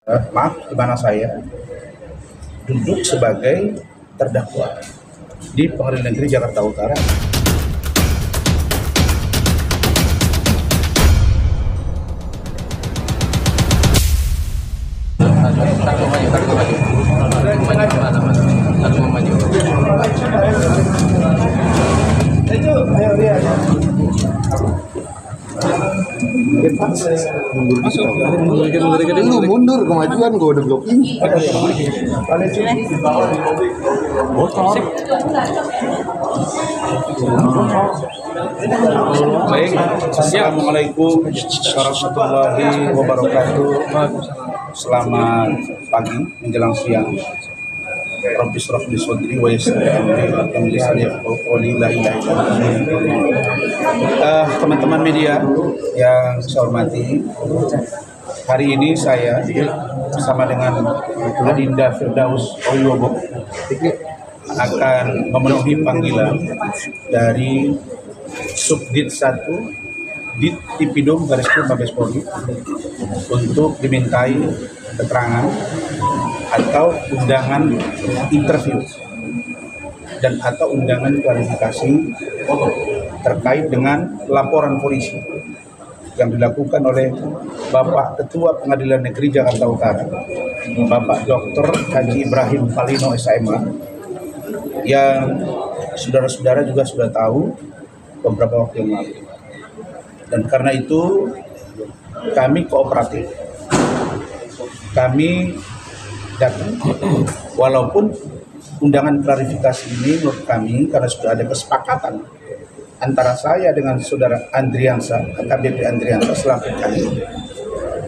Maaf, di mana saya duduk sebagai terdakwa di Pengadilan Negeri Jakarta Utara. Lu mundur kemajuan, gue udah blocking. Baik, assalamualaikum warahmatullahi wabarakatuh. Selamat pagi menjelang siang. Rabbi shrah li sadri wa yassir li amri wahlul 'uqdatam min lisani yafqahu qawli. Teman-teman media yang saya hormati, hari ini saya bersama dengan Adinda Firdaus Wibowo akan memenuhi panggilan dari Subdit 1 Dit Tipidum Bareskrim Mabes Polri untuk dimintai keterangan atau undangan interview dan atau undangan klarifikasi terkait dengan laporan polisi yang dilakukan oleh Bapak Ketua Pengadilan Negeri Jakarta Utara, Bapak Dr. Haji Ibrahim Palino SMA, yang saudara-saudara juga sudah tahu beberapa waktu yang lalu. Dan karena itu kami kooperatif, kami datang, walaupun undangan klarifikasi ini menurut kami karena sudah ada kesepakatan antara saya dengan saudara Andriansa, AKBP Andriansa selaku kami,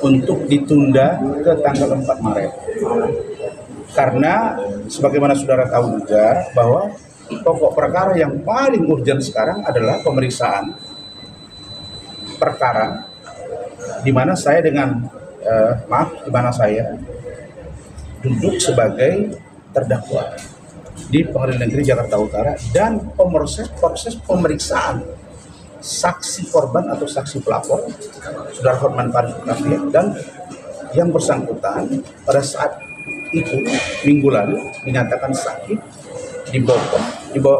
untuk ditunda ke tanggal 4 Maret. Karena sebagaimana saudara tahu juga bahwa pokok perkara yang paling urgent sekarang adalah pemeriksaan perkara di mana saya di mana saya duduk sebagai terdakwa di Pengadilan Negeri Jakarta Utara dan proses pemeriksaan saksi korban atau saksi pelapor Saudara Hotman Paris dan yang bersangkutan pada saat itu minggu lalu dinyatakan sakit, dibawa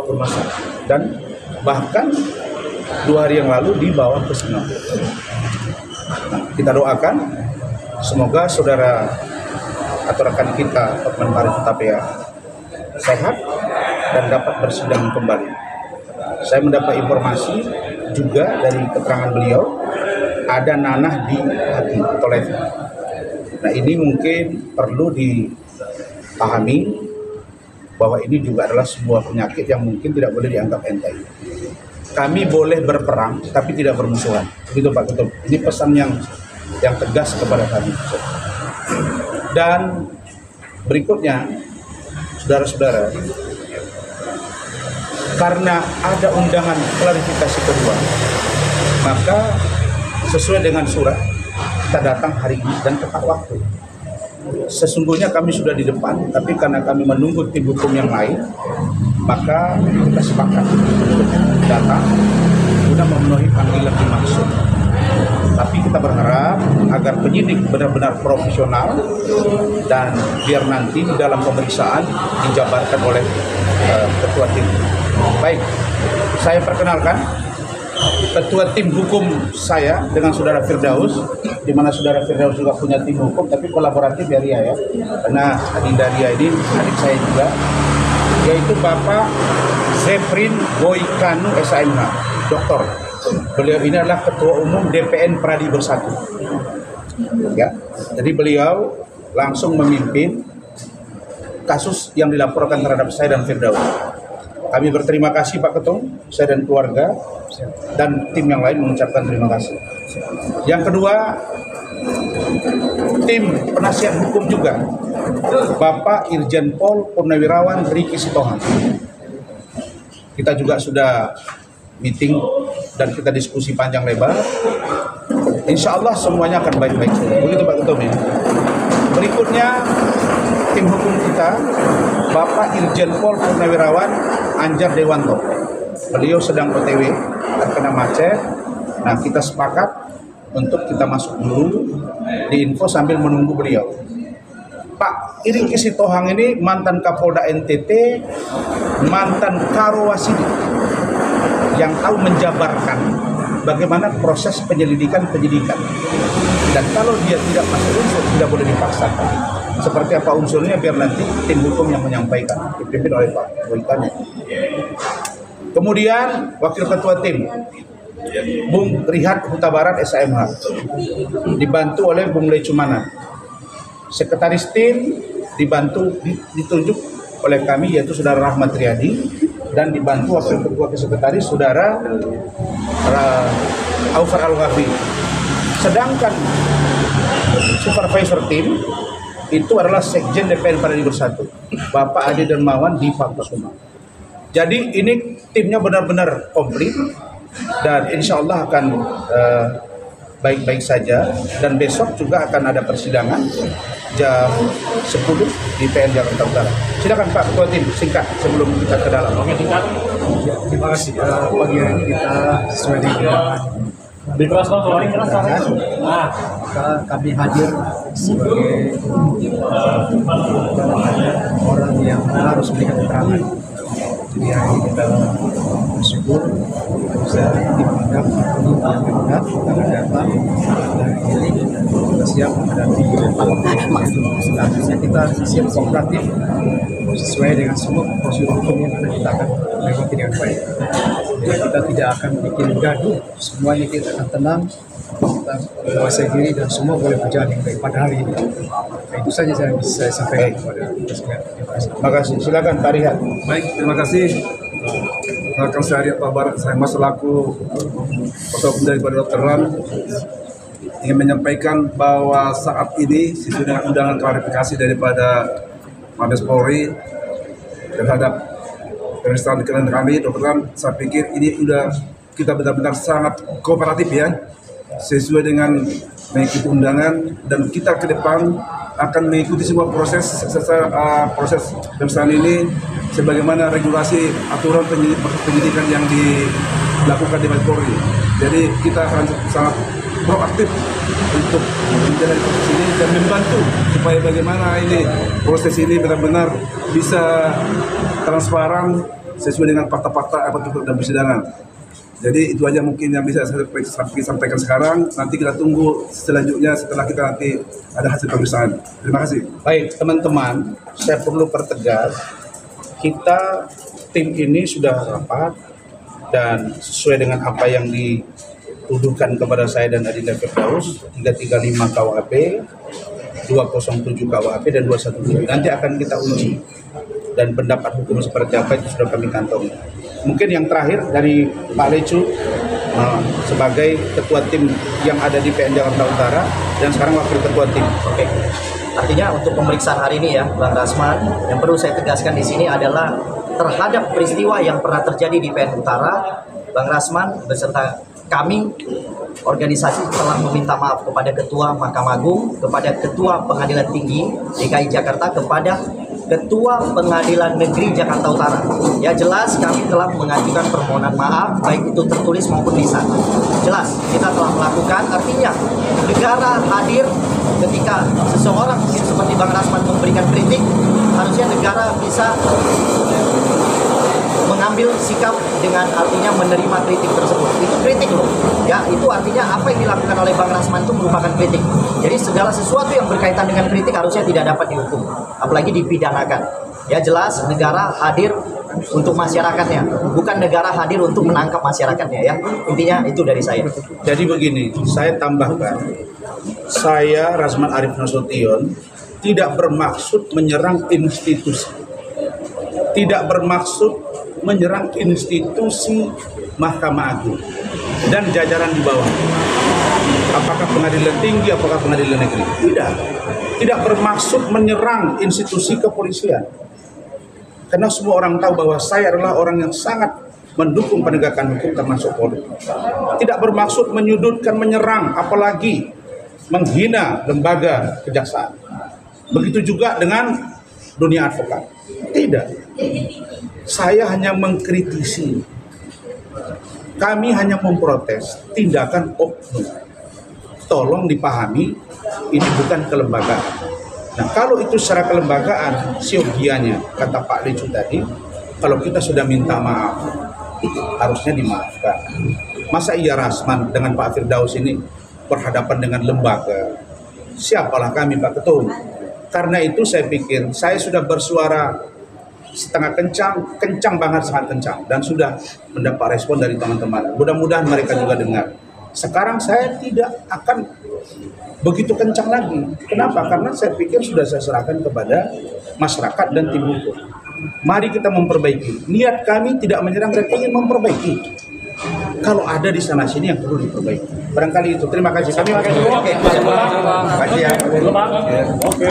ke rumah sakit dan bahkan 2 hari yang lalu dibawa ke Singapura. Nah, kita doakan semoga saudara atau rekan kita Hotman Paris Hutapea sehat dan dapat bersidang kembali. Saya mendapat informasi juga dari keterangan beliau ada nanah di hati atau leher. Nah, ini mungkin perlu dipahami bahwa ini juga adalah sebuah penyakit yang mungkin tidak boleh dianggap enteng. Kami boleh berperang tapi tidak bermusuhan. Begitu Pak Ketum. Ini pesan yang tegas kepada kami. Dan berikutnya, saudara-saudara, karena ada undangan klarifikasi kedua, maka sesuai dengan surat kita datang hari ini dan tepat waktu. Sesungguhnya kami sudah di depan, tapi karena kami menunggu tim hukum yang lain, maka kita sepakat untuk datang guna memenuhi panggilan dimaksud. Tapi kita berharap agar penyidik benar-benar profesional dan biar nanti di dalam pemeriksaan dijabarkan oleh ketua tim. Baik, saya perkenalkan ketua tim hukum saya dengan saudara Firdaus, di mana saudara Firdaus juga punya tim hukum tapi kolaboratif ya Ria ya, karena Adinda Ria ini adik saya juga, yaitu Bapak Zefrin Boykanu SMH, doktor. Beliau ini adalah Ketua Umum DPN Pradi Bersatu. Ya, jadi beliau langsung memimpin kasus yang dilaporkan terhadap saya dan Firdaus. Kami berterima kasih Pak Ketum, saya dan keluarga dan tim yang lain mengucapkan terima kasih. Yang kedua, tim penasihat hukum juga, Bapak Irjen Pol Purnawirawan Riki Sitohang. Kita juga sudah meeting dan kita diskusi panjang lebar. Insya Allah semuanya akan baik-baik saja. Begitu Pak Ketum ya. Berikutnya tim hukum kita, Bapak Irjen Pol Purnawirawan Anjar Dewanto. Beliau sedang OTW terkena macet. Nah, kita sepakat untuk kita masuk dulu di info sambil menunggu beliau. Pak Iriki Sitohang ini mantan Kapolda NTT, mantan Karowasidi, yang tahu menjabarkan bagaimana proses penyidikan. Dan kalau dia tidak masuk unsur, tidak boleh dipaksakan. Seperti apa unsurnya biar nanti tim hukum yang menyampaikan, dipimpin oleh Pak Boykan. Kemudian Wakil Ketua Tim, Bung Rihat Huta Barat SAMH, dibantu oleh Bung Lecumana. Sekretaris tim ditunjuk oleh kami yaitu Saudara Rahmat Riyadi, dan dibantu Wakil Ketua Sekretaris Saudara Aufar Al-Ghafi. Sedangkan supervisor tim itu adalah Sekjen DPN Partai Bersatu, Bapak Adi Dermawan di Kusuma. Jadi ini timnya benar-benar komplit dan insya Allah akan baik-baik saja. Dan besok juga akan ada persidangan jam 10 di PN Jakarta Utara. Silakan Pak Ketua Tim, singkat sebelum kita ke dalam. Oke, singkat. Ya, terima kasih. Pagi hari ini kita sesuai dengan kami hadir sebagai orang yang harus memberikan keterangan. Jadi hari ini kita bersyukur bisa dipanggap ini yang benar karena datang dari ini kita siap menghadapi selanjutnya kita siap kooperatif sesuai dengan semua prosedur hukum yang ada, kita akan mengikuti dengan baik. Jadi kita tidak akan bikin gaduh, semuanya kita akan tenang, kita menguasai diri dan semua boleh berjalan dengan baik pada hari ini. Nah, itu saja yang bisa saya sampaikan kepada kita sekalian. Terima kasih. Silakan Pak Rihat. Baik, terima kasih. Rekan saya Pak Barat, saya selaku Ketua dari Kedokteran ingin menyampaikan bahwa saat ini sesuai dengan undangan klarifikasi daripada Mabes Polri terhadap pemeriksaan klien kami, dokteran, saya pikir ini sudah kita benar-benar sangat kooperatif ya, sesuai dengan mengikuti undangan, dan kita ke depan akan mengikuti semua proses pemeriksaan ini sebagaimana regulasi aturan penyidikan yang dilakukan di Mabes Polri. Jadi kita akan sangat proaktif untuk menjalani proses ini dan membantu supaya bagaimana ini proses ini benar-benar bisa transparan sesuai dengan fakta-fakta apa dalam persidangan. Jadi itu aja mungkin yang bisa saya sampaikan sekarang. Nanti kita tunggu selanjutnya setelah kita nanti ada hasil pemeriksaan. Terima kasih. Baik teman-teman, saya perlu pertegas, kita tim ini sudah rapat dan sesuai dengan apa yang dituduhkan kepada saya dan Adinda Firdaus, 335 KUHP, 207 KUHP dan 217. Nanti akan kita uji dan pendapat hukum seperti apa itu sudah kami kantongi. Mungkin yang terakhir dari Pak Lecu sebagai ketua tim yang ada di PN Jakarta Utara dan sekarang wakil ketua tim. Oke. Artinya untuk pemeriksaan hari ini ya, Bang Rasman, yang perlu saya tegaskan di sini adalah terhadap peristiwa yang pernah terjadi di PN Utara, Bang Rasman beserta kami organisasi telah meminta maaf kepada Ketua Mahkamah Agung, kepada Ketua Pengadilan Tinggi DKI Jakarta, kepada Ketua Pengadilan Negeri Jakarta Utara. Ya jelas kami telah mengajukan permohonan maaf, baik itu tertulis maupun lisan. Jelas kita telah melakukan, artinya negara hadir ketika seseorang seperti Bang Rasman memberikan kritik, harusnya negara bisa mengambil sikap dengan artinya menerima kritik tersebut. Itu kritik loh. Ya, itu artinya apa yang dilakukan oleh Bang Rasman itu merupakan kritik. Jadi segala sesuatu yang berkaitan dengan kritik harusnya tidak dapat dihukum, apalagi dipidanakan. Ya jelas negara hadir untuk masyarakatnya, bukan negara hadir untuk menangkap masyarakatnya ya. Intinya itu dari saya. Jadi begini, saya tambahkan, saya Rasman Arif Nasution tidak bermaksud menyerang institusi, tidak bermaksud menyerang institusi Mahkamah Agung dan jajaran di bawah. Apakah pengadilan tinggi, apakah pengadilan negeri? Tidak bermaksud menyerang institusi kepolisian. Karena semua orang tahu bahwa saya adalah orang yang sangat mendukung penegakan hukum termasuk Polri. Tidak bermaksud menyudutkan, menyerang, apalagi menghina lembaga kejaksaan. Begitu juga dengan dunia advokat. Tidak. Saya hanya mengkritisi. Kami hanya memprotes tindakan oknum. Tolong dipahami, ini bukan kelembagaan. Nah, kalau itu secara kelembagaan, siogianya, kata Pak Lecu tadi, kalau kita sudah minta maaf, harusnya dimaafkan. Masa iya Rasman dengan Pak Firdaus ini berhadapan dengan lembaga? Siapalah kami, Pak Ketum. Karena itu saya pikir, saya sudah bersuara setengah kencang banget, sangat kencang, dan sudah mendapat respon dari teman-teman. Mudah-mudahan mereka juga dengar. Sekarang saya tidak akan begitu kencang lagi. Kenapa? Karena saya pikir sudah saya serahkan kepada masyarakat dan tim hukum. Mari kita memperbaiki. Niat kami tidak menyerang, mereka ingin memperbaiki. Kalau ada di sana sini yang perlu diperbaiki. Barangkali itu. Terima kasih. Kami akan Oke, terima kasih ya. Oke.